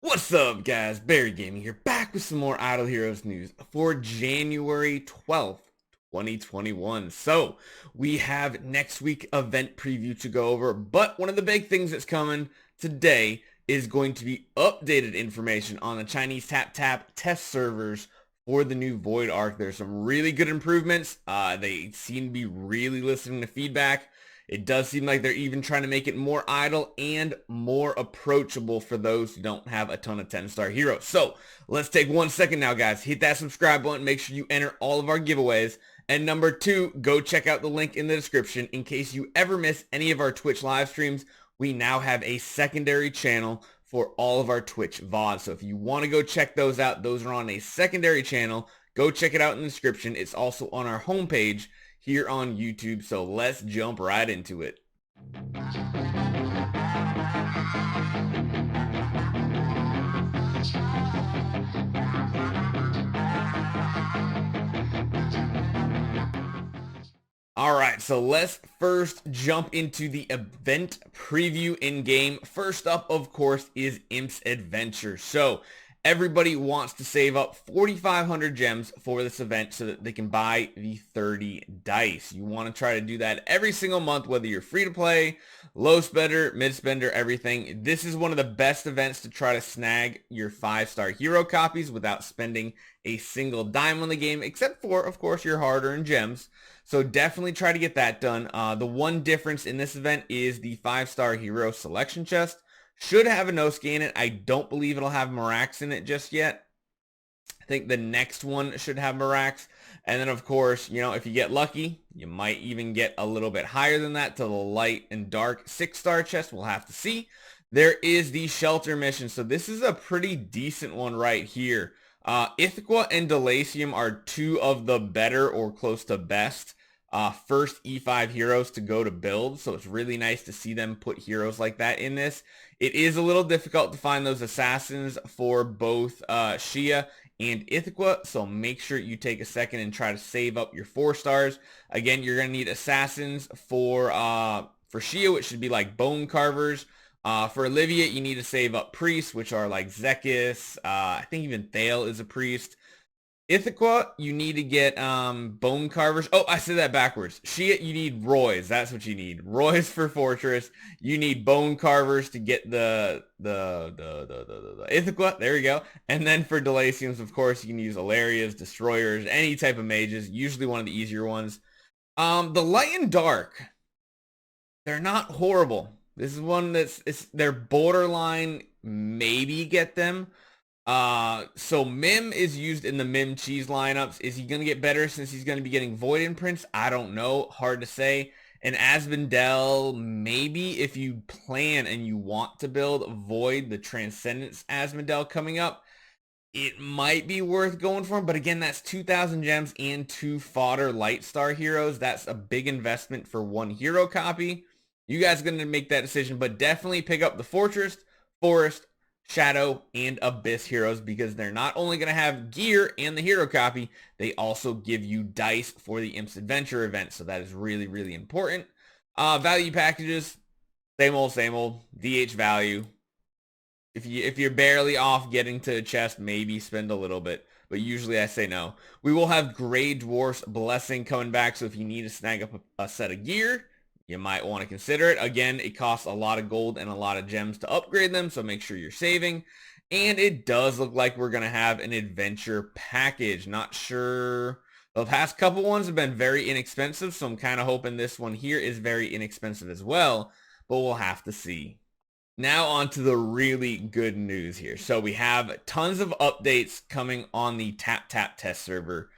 What's up, guys? Barry Gaming here, back with some more Idle Heroes news for January 12th, 2021. So, we have next week event preview to go over, but one of the big things that's coming today is going to be updated information on the Chinese Tap test servers for the new Void Ark. There's some really good improvements. They seem to be really listening to feedback. It does seem like they're even trying to make it more idle and more approachable for those who don't have a ton of 10-star heroes. So let's take 1 second now, guys. Hit that subscribe button. Make sure you enter all of our giveaways. And number 2, go check out the link in the description in case you ever miss any of our Twitch live streams. We now have a secondary channel for all of our Twitch VODs. So if you want to go check those out, those are on a secondary channel. Go check it out in the description. It's also on our homepage here on YouTube, so let's jump right into it. Alright, so let's first jump into the event preview in-game. First up, of course, is Imp's Adventure. So, everybody wants to save up 4,500 gems for this event so that they can buy the 30 dice. You want to try to do that every single month, whether you're free to play, low spender, mid spender, everything. This is one of the best events to try to snag your 5-star hero copies without spending a single dime on the game, except for, of course, your hard-earned gems. So definitely try to get that done. The one difference in this event is the 5-star hero selection chest. Should have a no-scan in it. I don't believe it'll have Marax in it just yet. I think the next one should have Marax. And then, of course, you know, if you get lucky, you might even get a little bit higher than that to the light and dark 6-star chest. We'll have to see. There is the shelter mission. So this is a pretty decent one right here. Ithaca and Delacium are two of the better or close to best first E5 heroes to go to build, so it's really nice to see them put heroes like that in this. It is a little difficult to find those assassins for both Shia and Ithaca, so make sure you take a second and try to save up your 4 stars. Again, you're going to need assassins for Shia, which should be like bone carvers. For Olivia, you need to save up priests, which are like Zekis. I think even Thale is a priest. Ithaca, you need to get bone carvers. Oh, I said that backwards. Shia, you need Roys. That's what you need. Roys for Fortress. You need bone carvers to get the Ithaca. There we go. And then for Delaciums, of course, you can use Alarias, Destroyers, any type of mages. Usually one of the easier ones. The Light and Dark, they're not horrible. This is one they're borderline. Maybe get them. So Mim is used in the Mim cheese lineups. Is he going to get better since he's going to be getting Void imprints? I don't know. Hard to say. And Asmodel, maybe if you plan and you want to build Void, the Transcendence Asmodel coming up, it might be worth going for him. But again, that's 2,000 gems and 2 fodder light star heroes. That's a big investment for 1 hero copy. You guys are going to make that decision, but definitely pick up the Fortress, Forest, Shadow, and Abyss heroes because they're not only going to have gear and the hero copy, they also give you dice for the Imp's Adventure event, so that is really, really important. Value packages, same old, DH value. If you're barely off getting to a chest, maybe spend a little bit, but usually I say no. We will have Grey Dwarf's Blessing coming back, so if you need to snag up a set of gear, you might want to consider it. Again, it costs a lot of gold and a lot of gems to upgrade them, so make sure you're saving. And it does look like we're going to have an adventure package. Not sure. The past couple ones have been very inexpensive, so I'm kind of hoping this one here is very inexpensive as well, but we'll have to see. Now on to the really good news here. So we have tons of updates coming on the Tap test server.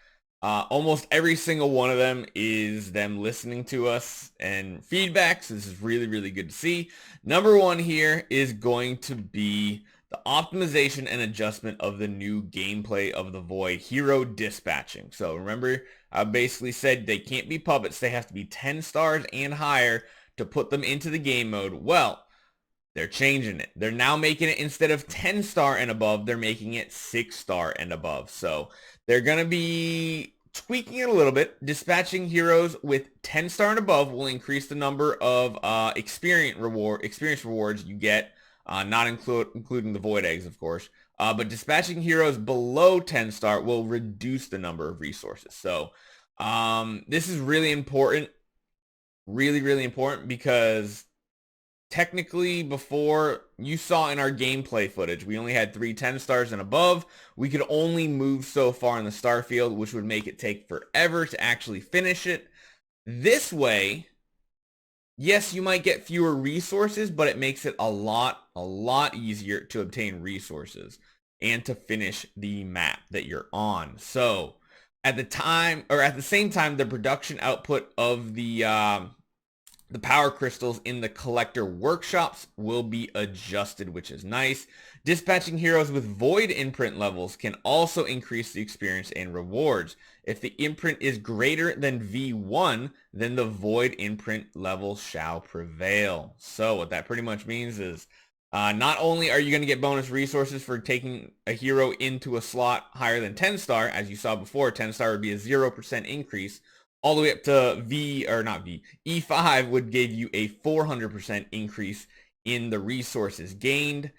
Almost every single one of them is them listening to us and feedback. So this is really, really good to see. Number 1 here is going to be the optimization and adjustment of the new gameplay of the Void hero dispatching. So remember, I basically said they can't be puppets. They have to be 10 stars and higher to put them into the game mode. Well, they're changing it. They're now making it, instead of 10 star and above, they're making it 6 star and above. So they're going to be tweaking it a little bit. Dispatching heroes with 10 star and above will increase the number of experience rewards you get not including the void eggs, of course. But dispatching heroes below 10 star will reduce the number of resources. So this is really important, really important, because technically before, you saw in our gameplay footage, we only had 3 10 stars and above. We could only move so far in the star field, which would make it take forever to actually finish it. This way, yes, you might get fewer resources, but it makes it a lot easier to obtain resources and to finish the map that you're on. So at the same time, the production output of the power crystals in the collector workshops will be adjusted, which is nice. Dispatching heroes with void imprint levels can also increase the experience and rewards. If the imprint is greater than V1, then the void imprint level shall prevail. So what that pretty much means is not only are you going to get bonus resources for taking a hero into a slot higher than 10 star, as you saw before, 10 star would be a 0% increase, all the way up to E5 would give you a 400% increase in the resources gained,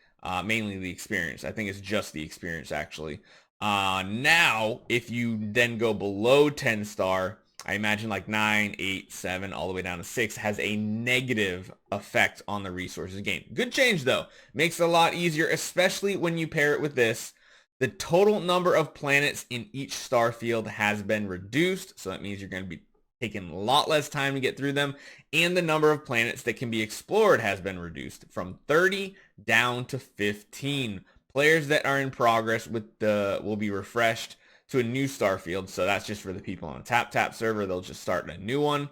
mainly the experience. I think it's just the experience, actually. Now, if you then go below 10 star, I imagine like 9, 8, 7, all the way down to 6 has a negative effect on the resources gained. Good change, though. Makes it a lot easier, especially when you pair it with this. The total number of planets in each star field has been reduced, so that means you're going to be taking a lot less time to get through them, and the number of planets that can be explored has been reduced from 30 down to 15. Players that are in progress will be refreshed to a new star field, so that's just for the people on a tap server. They'll just start a new one.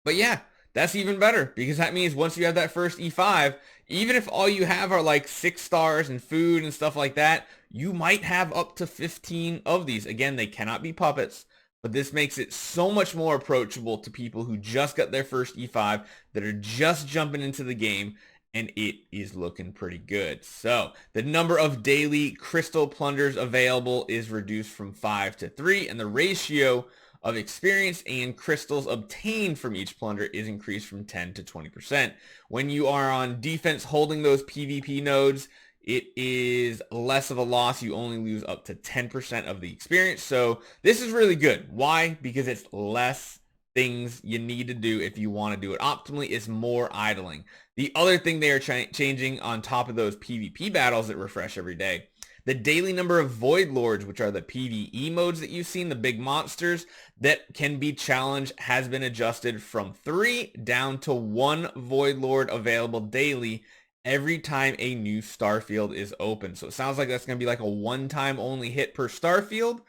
But yeah, that's even better, because that means once you have that first E5, even if all you have are like 6 stars and food and stuff like that, you might have up to 15 of these. Again, they cannot be puppets, but this makes it so much more approachable to people who just got their first E5, that are just jumping into the game, and it is looking pretty good. So the number of daily crystal plunders available is reduced from 5 to 3, and the ratio of experience and crystals obtained from each plunder is increased from 10 to 20%. When you are on defense holding those PvP nodes, it is less of a loss. You only lose up to 10% of the experience. So this is really good. Why? Because it's less things you need to do if you want to do it optimally. It's more idling. The other thing they are changing on top of those PvP battles that refresh every day, the daily number of Void Lords, which are the PvE modes that you've seen, the big monsters that can be challenged, has been adjusted from 3 down to 1 Void Lord available daily every time a new starfield is open. So it sounds like that's going to be like a one-time only hit per starfield.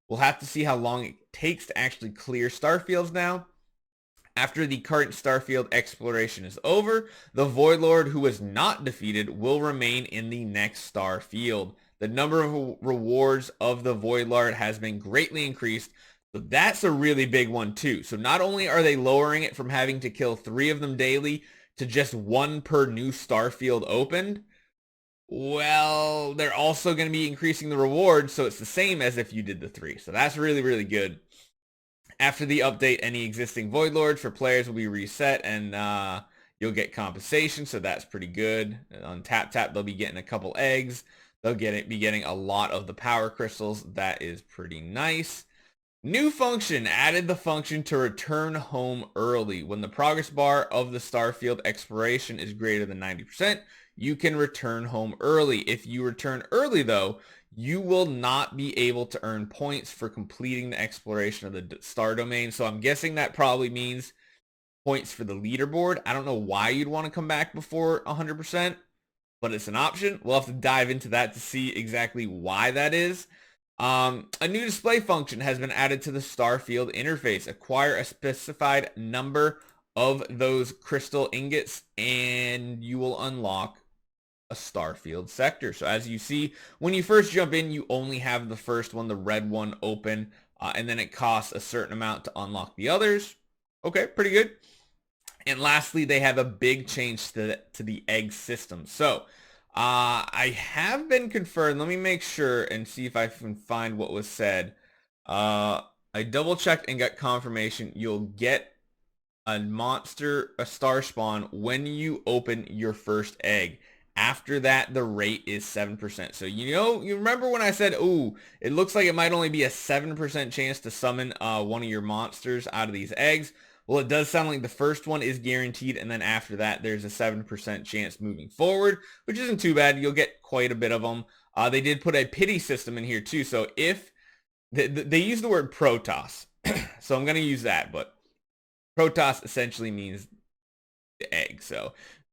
We'll have to see how long it takes to actually clear starfields now. After the current starfield exploration is over, the Void Lord who was not defeated will remain in the next starfield. The number of rewards of the Void Lord has been greatly increased, so that's a really big one too. So not only are they lowering it from having to kill 3 of them daily to just 1 per new starfield opened, well, they're also going to be increasing the rewards, so it's the same as if you did the 3. So that's really good. After the update, any existing Void Lords for players will be reset, and you'll get compensation, so that's pretty good. On tap, they'll be getting a couple eggs. They'll be getting a lot of the power crystals. That is pretty nice. New function, added the function to return home early. When the progress bar of the starfield exploration is greater than 90%, you can return home early. If you return early, though, you will not be able to earn points for completing the exploration of the star domain. So I'm guessing that probably means points for the leaderboard. I don't know why you'd want to come back before 100%, but it's an option. We'll have to dive into that to see exactly why that is. A new display function has been added to the Starfield interface. Acquire a specified number of those crystal ingots and you will unlock a Starfield sector. So as you see, when you first jump in, you only have the first one, the red one, open, and then it costs a certain amount to unlock the others. Okay, pretty good. And lastly, they have a big change to the egg system. So I have been confirmed. Let me make sure and see if I can find what was said. I double checked and got confirmation. You'll get a star spawn when you open your first egg. After that, the rate is 7%. So, you remember when I said, ooh, it looks like it might only be a 7% chance to summon one of your monsters out of these eggs. Well, it does sound like the first one is guaranteed, and then after that, there's a 7% chance moving forward, which isn't too bad. You'll get quite a bit of them. They did put a pity system in here too. So if they use the word Protoss, so I'm going to use that, but Protoss essentially means the egg,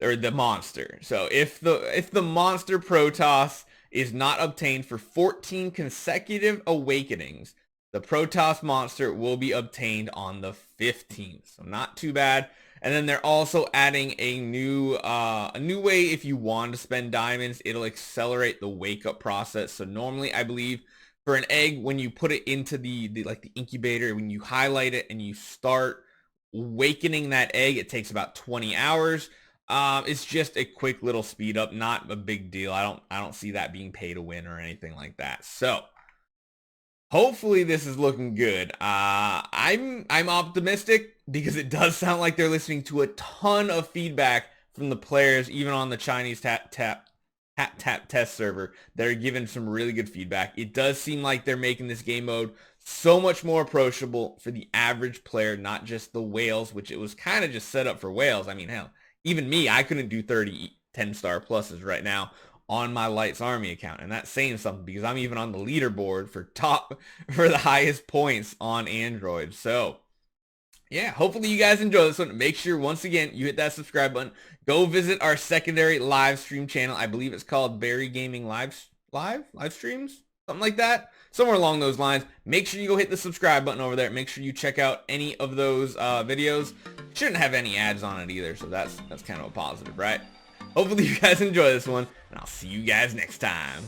or the monster. So if the monster Protoss is not obtained for 14 consecutive awakenings, the Protoss monster will be obtained on the 15th. So not too bad. And then they're also adding a new way. If you want to spend diamonds, it'll accelerate the wake up process. So normally, I believe for an egg, when you put it into the incubator, when you highlight it and you start awakening that egg, it takes about 20 hours. It's just a quick little speed up, not a big deal. I don't see that being pay to win or anything like that. So hopefully this is looking good. I'm optimistic because it does sound like they're listening to a ton of feedback from the players, even on the Chinese tap test server. They're giving some really good feedback. It does seem like they're making this game mode so much more approachable for the average player, not just the whales, which it was kind of just set up for whales. I mean, hell, even me, I couldn't do 30 10-star pluses right now on my Lights Army account, and that's saying something because I'm even on the leaderboard for the highest points on Android. So yeah, hopefully you guys enjoy this one. Make sure, once again, you hit that subscribe button. Go visit our secondary live stream channel. I believe it's called Barry Gaming live streams, something like that, somewhere along those lines. Make sure you go hit the subscribe button over there. Make sure you check out any of those videos. Shouldn't have any ads on it either, so that's kind of a positive, right? Hopefully you guys enjoy this one, and I'll see you guys next time.